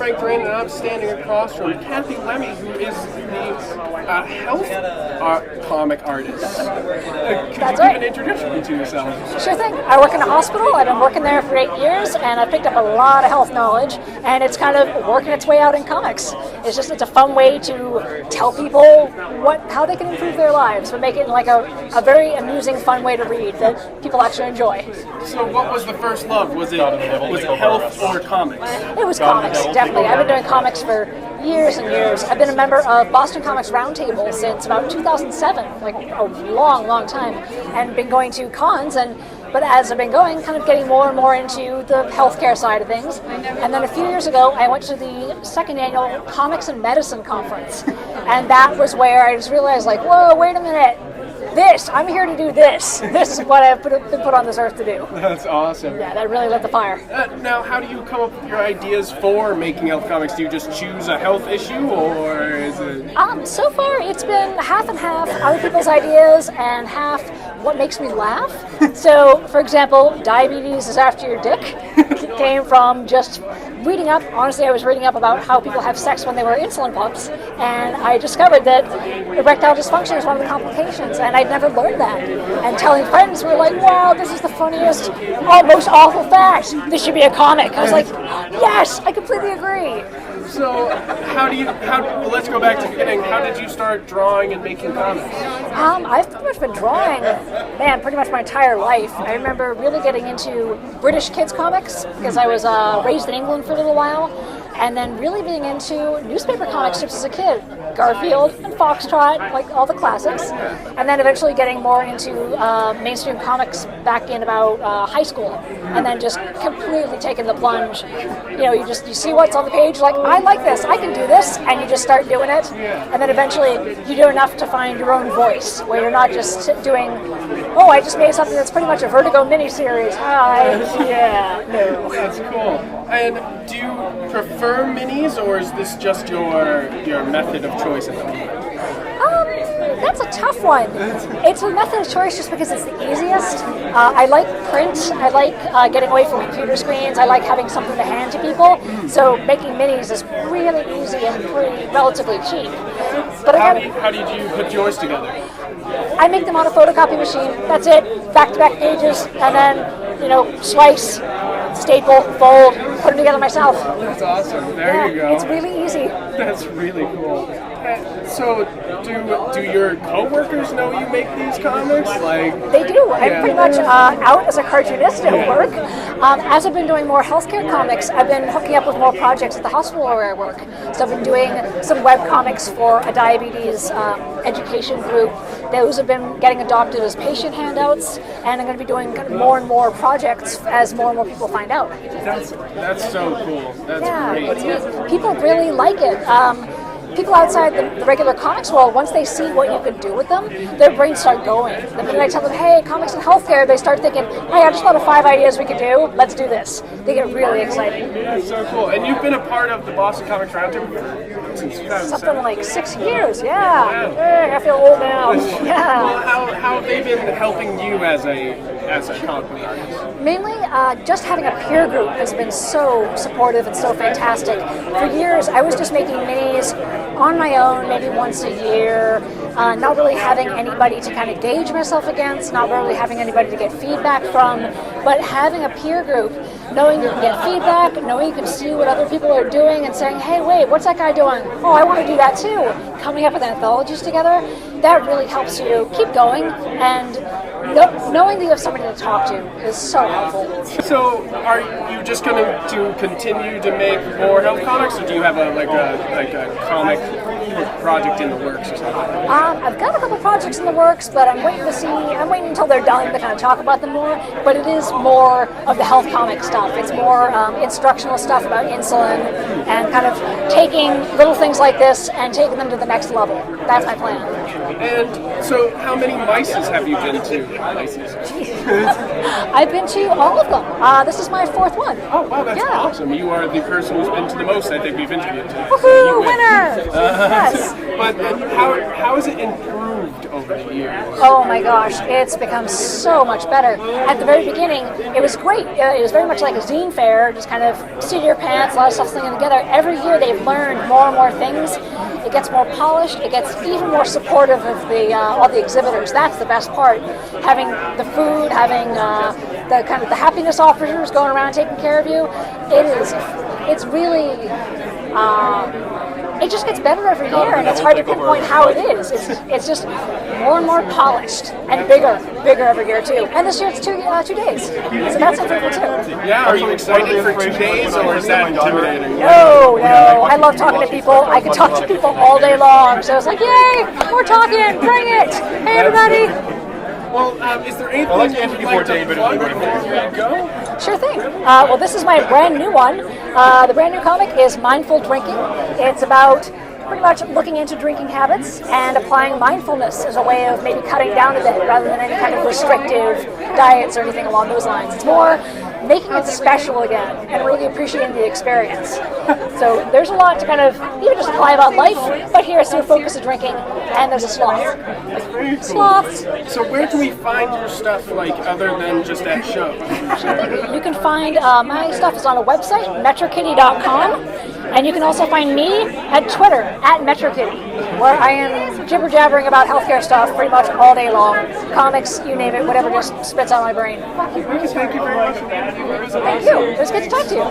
Frank Drain, and I'm standing across from Cathy Leamy, who is the health comic artist. Could you even introduce me to yourself? Sure thing. I work in a hospital. I've been working there for 8 years, and I've picked up a lot of health knowledge, and it's kind of working its way out in comics. It's a fun way to tell people how they can improve their lives, but make it like a very amusing, fun way to read that people actually enjoy. So what was the first love? Was it health or comics? It was comics, definitely. I've been doing comics for years and years. I've been a member of Boston Comics Roundtable since about 2007, like a long, long time, and been going to cons. But as I've been going, kind of getting more and more into the healthcare side of things. And then a few years ago, I went to the second annual Comics and Medicine Conference. And that was where I just realized, like, whoa, wait a minute. I'm here to do this. This is what I've been put on this earth to do. That's awesome. Yeah, that really lit the fire. Now, how do you come up with your ideas for making health comics? Do you just choose a health issue, or is it... So far, it's been half and half other people's ideas and half what makes me laugh. So, for example, Diabetes is After Your Dick came from just reading up. Honestly, I was reading up about how people have sex when they were insulin pups, and I discovered that erectile dysfunction is one of the complications, and I'd never learned that. And telling friends were like, wow, this is the funniest, most awful fact. This should be a comic. I was like, yes, I completely agree. So, let's go back to the beginning. How did you start drawing and making comics? I've pretty much been drawing, pretty much my entire life. I remember really getting into British kids comics because I was raised in England for a little while, and then really being into newspaper comic strips as a kid. Garfield and Foxtrot, like all the classics, and then eventually getting more into mainstream comics back in about high school, and then just completely taking the plunge. You see what's on the page, like, I like this, I can do this, and you just start doing it, and then eventually you do enough to find your own voice, where you're not just doing, I just made something that's pretty much a Vertigo miniseries. No. That's cool. And do you prefer minis, or is this just your method of choice at the moment? That's a tough one. It's a method of choice just because it's the easiest. I like print. I like getting away from computer screens. I like having something to hand to people. So making minis is really easy and pretty relatively cheap. But how did you put yours together? I make them on a photocopy machine. That's it. Back-to-back pages, and then slice, staple, fold, put them together myself. That's awesome. There you go. It's really easy. That's really cool. So, do your coworkers know you make these comics? They do. I'm pretty much out as a cartoonist at work. As I've been doing more healthcare comics, I've been hooking up with more projects at the hospital where I work. So I've been doing some web comics for a diabetes education group. Those have been getting adopted as patient handouts, and I'm going to be doing more and more projects as more and more people find out. That's so cool. That's great. People really like it. People outside the regular comics world, once they see what you can do with them, their brains start going. The minute I tell them, hey, comics and healthcare, they start thinking, hey, I just thought of 5 ideas we could do. Let's do this. They get really excited. That's so cool. And you've been a part of the Boston Comics Roundtable since 2007. Something like 6 years, yeah. Hey, I feel old now. Yeah. Well, how have they been helping you as a comic book artist? Mainly, just having a peer group has been so supportive and so fantastic. For years, I was just making minis on my own, maybe once a year, not really having anybody to kind of gauge myself against, not really having anybody to get feedback from, but having a peer group, knowing you can get feedback, knowing you can see what other people are doing and saying, hey, wait, what's that guy doing? Oh, I want to do that too. Coming up with anthologies together, that really helps you keep going, and knowing that you have somebody to talk to is so helpful. So, are you just going to continue to make more health comics, or do you have a comic project in the works or something? I've got a couple projects in the works, but I'm waiting until they're done to kind of talk about them more. But it is more of the health comic stuff. It's more instructional stuff about insulin and kind of taking little things like this and taking them to the next level. That's my plan. And so, how many mices have you been to? I've been to all of them. This is my 4th one. Oh, wow, that's awesome. You are the person who's been to the most, I think we've interviewed. Woohoo, winner! Yes. But how has it improved over the years? Oh my gosh, it's become so much better. At the very beginning, it was great. It was very much like a zine fair, just kind of seat of your pants, a lot of stuff slinging together. Every year they've learned more and more things. It gets more polished. It gets even more supportive of all the exhibitors. That's the best part. Having the food, having the kind of the happiness officers going around taking care of you. It's really. It just gets better every year, and it's hard to pinpoint how it is. It's just more and more polished and bigger every year too. And this year it's 2 days, so that's improvement too. Yeah, are you excited for 2 days, or is that intimidating? No, I love talking to people. I can talk to people all day long. So it's like, yay, we're talking, bring it. Hey everybody. Well, is there anything you'd like to plug before we go? Sure thing. Well, this is my brand new one. The brand new comic is Mindful Drinking. It's about pretty much looking into drinking habits and applying mindfulness as a way of maybe cutting down a bit rather than any kind of restrictive diets or anything along those lines. It's more making it special again and really appreciating the experience. So there's a lot to kind of even just apply about life, but here it's through focus of drinking, and there's a sloth. Very cool. Sloths. So where can we find your stuff, like, other than just at shows? You can find my stuff is on a website, metrokitty.com, and you can also find me at Twitter, at metrokitty, where I am jibber-jabbering about healthcare stuff pretty much all day long. Comics, you name it, whatever just spits out my brain. Thank you very much. Thank you. It was good to talk to you.